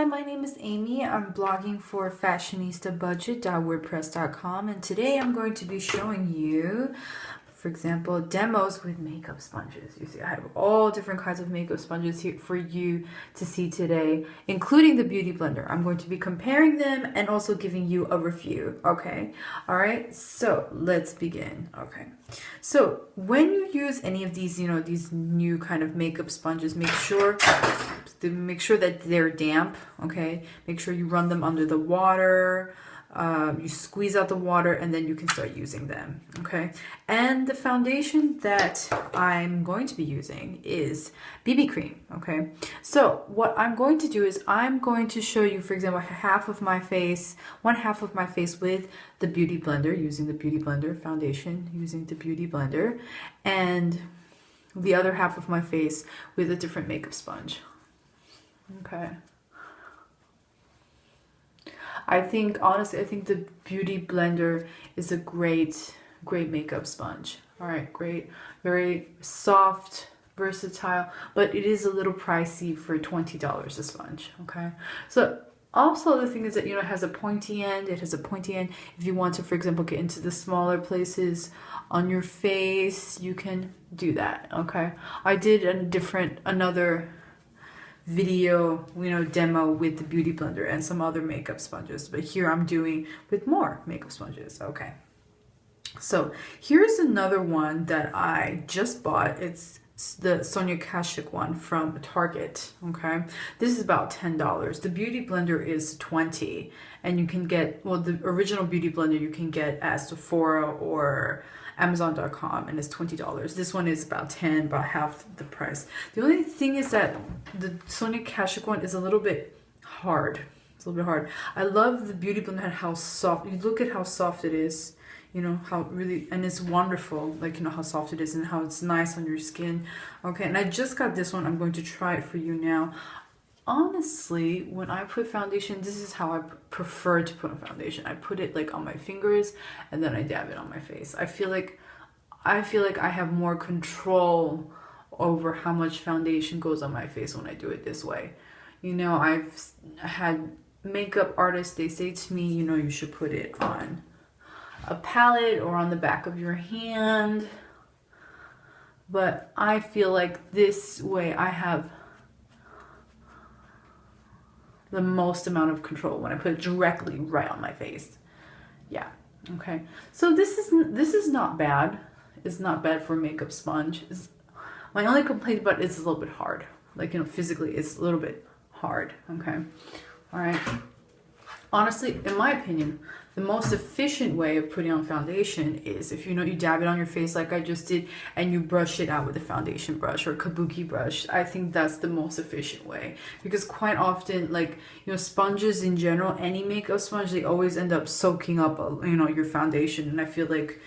my name is Amy. I'm blogging for fashionistabudget.wordpress.com, and today I'm going to be showing you, for example, demos with makeup sponges. You see, I have all different kinds of makeup sponges here for you to see today, including the Beauty Blender. I'm going to be comparing them and also giving you a review, okay? All right, so let's begin, okay? So when you use any of these, these new kind of makeup sponges, make sure that they're damp, okay? Make sure you run them under the water. You squeeze out the water and then you can start using them, okay? And the foundation that I'm going to be using is BB cream, okay? So what I'm going to do is I'm going to show you, for example, one half of my face with the Beauty Blender, using the Beauty Blender foundation, using the Beauty Blender, and the other half of my face with a different makeup sponge, okay? Honestly, I think the Beauty Blender is a great makeup sponge. All right, great, very soft, versatile, but it is a little pricey for $20 a sponge, okay? So also the thing is that, it has a pointy end. It has a pointy end. If you want to, for example, get into the smaller places on your face, you can do that, okay? I did another video, demo with the Beauty Blender and some other makeup sponges, but here I'm doing with more makeup sponges, okay? So here's another one that I just bought. It's the Sonia Kashuk one from Target, okay? This is about $10. The Beauty Blender is $20, and you can get, well, the original Beauty Blender you can get at Sephora or Amazon.com, and it's $20. This one is about $10, about half the price. The only thing is that the Sonia Kashuk one is a little bit hard. It's a little bit hard. I love the Beauty Blender and how soft. You look at how soft it is. How really, and it's wonderful, like, how soft it is and how it's nice on your skin. Okay, and I just got this one. I'm going to try it for you now. Honestly, when I put foundation, this is how I prefer to put on foundation. I put it like on my fingers and then I dab it on my face. I feel like I have more control over how much foundation goes on my face when I do it this way. I've had makeup artists, they say to me, you should put it on a palette or on the back of your hand. But I feel like this way I have the most amount of control when I put it directly right on my face. Yeah, okay. So this is not bad. It's not bad for a makeup sponge. My only complaint about it is a little bit hard. Like, physically it's a little bit hard, okay? All right. Honestly, in my opinion, the most efficient way of putting on foundation is if you dab it on your face like I just did and you brush it out with a foundation brush or kabuki brush. I think that's the most efficient way, because quite often, like, sponges in general, any makeup sponge, they always end up soaking up, your foundation, and I feel like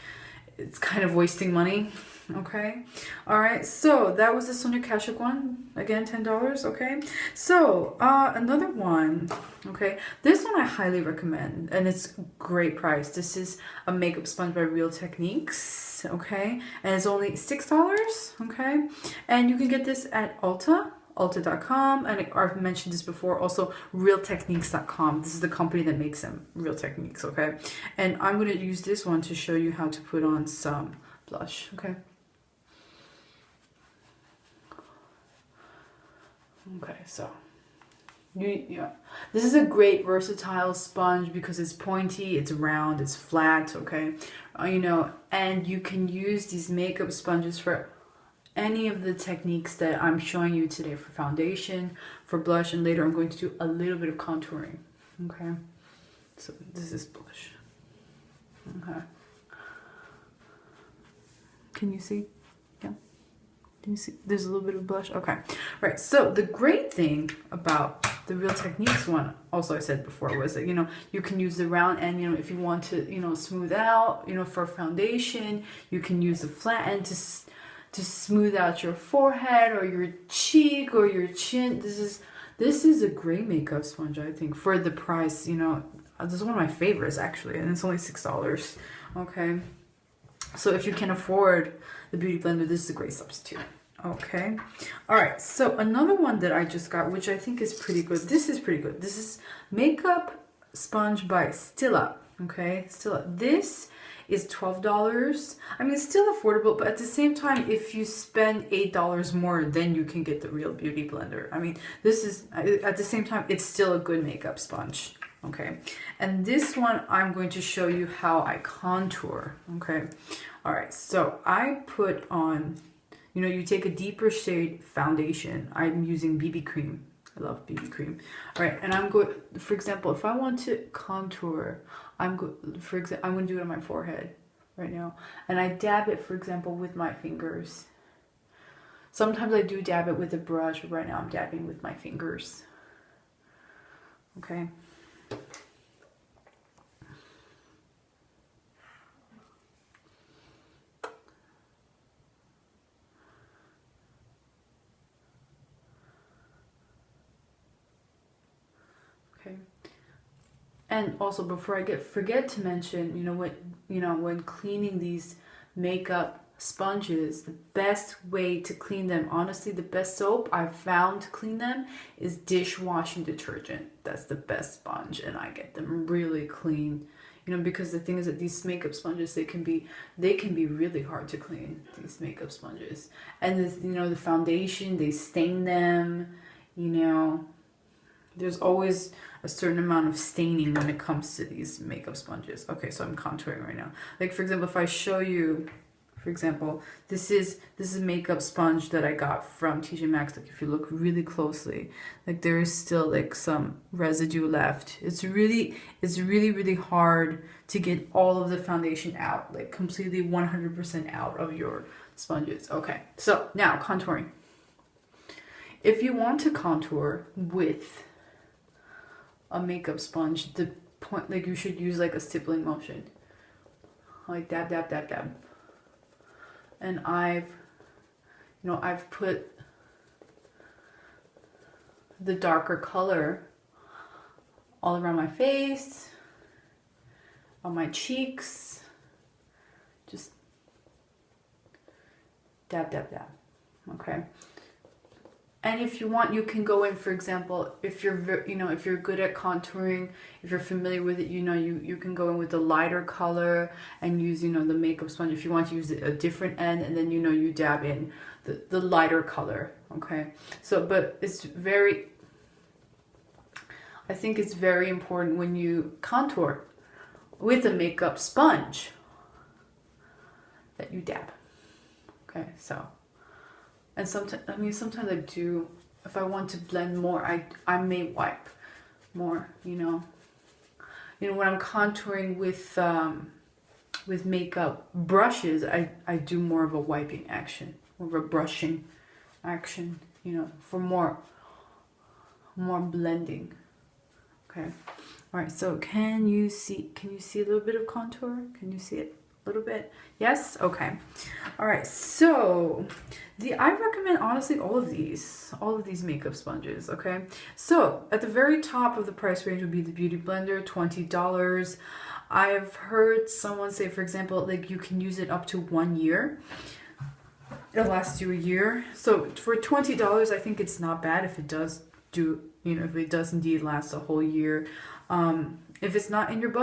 it's kind of wasting money. Okay, all right, so that was the Sonia Kashuk one, again, $10, okay? So another one, okay, this one I highly recommend, and it's great price. This is a makeup sponge by Real Techniques, okay, and it's only $6, okay? And you can get this at ulta.com, and I've mentioned this before, also realtechniques.com. This is the company that makes them, Real Techniques, okay? And I'm going to use this one to show you how to put on some blush, okay? Okay, so this is a great versatile sponge because it's pointy, it's round, it's flat, okay? And you can use these makeup sponges for any of the techniques that I'm showing you today, for foundation, for blush, and later I'm going to do a little bit of contouring, okay? So this is blush, okay? Can you see? Yeah. Can you see? There's a little bit of blush. Okay. Right. So the great thing about the Real Techniques one, also I said before, was that, you can use the round end, if you want to, smooth out, for foundation, you can use the flat end to smooth out your forehead or your cheek or your chin. This is a great makeup sponge, I think, for the price. This is one of my favorites, actually, and it's only $6. Okay. So if you can afford the Beauty Blender, this is a great substitute. Okay. All right. So another one that I just got, which I think is pretty good. This is pretty good. This is Makeup Sponge by Stila. Okay. Stila. This is $12. I mean, it's still affordable, but at the same time, if you spend $8 more, then you can get the real beauty blender. I mean, this is, at the same time, it's still a good makeup sponge. Okay. And this one, I'm going to show you how I contour. Okay. All right. So I put on, you know, you take a deeper shade foundation. I'm using BB cream. I love BB cream. All right, and I'm going, for example, if I want to contour, I'm going to do it on my forehead right now. And I dab it, for example, with my fingers. Sometimes I do dab it with a brush, but right now I'm dabbing with my fingers. Okay. Okay. And also, before I forget to mention, when cleaning these makeup sponges, the best way to clean them, honestly, the best soap I've found to clean them is dishwashing detergent. That's the best sponge, and I get them really clean. You know, because the thing is that these makeup sponges, they can be really hard to clean, these makeup sponges. And this, the foundation, they stain them, There's always a certain amount of staining when it comes to these makeup sponges. Okay, so I'm contouring right now. Like, for example, if I show you, for example, this is a makeup sponge that I got from TJ Maxx. Like, if you look really closely, like there is still like some residue left. It's really hard to get all of the foundation out, like completely 100% out of your sponges. Okay, so now contouring. If you want to contour with a makeup sponge, the point, like, you should use like a stippling motion, like dab, dab, dab, dab. And I've put the darker color all around my face, on my cheeks, just dab, dab, dab. Okay. And if you want, you can go in, for example, if you're good at contouring, if you're familiar with it, you can go in with the lighter color and use, the makeup sponge. If you want to use a different end, and then, you dab in the lighter color, okay? So, but I think it's very important when you contour with a makeup sponge that you dab, okay? So. And sometimes I do, if I want to blend more, I may wipe more, when I'm contouring with makeup brushes, I do more of a wiping action, more of a brushing action, for more blending. Okay. All right. So can you see a little bit of contour? Can you see it? A little bit? Yes? Okay. All right. So I recommend, honestly, all of these makeup sponges. Okay. So at the very top of the price range would be the Beauty Blender, $20. I've heard someone say, for example, like you can use it up to 1 year. It'll last you a year. So for $20, I think it's not bad if it does indeed last a whole year. If it's not in your budget,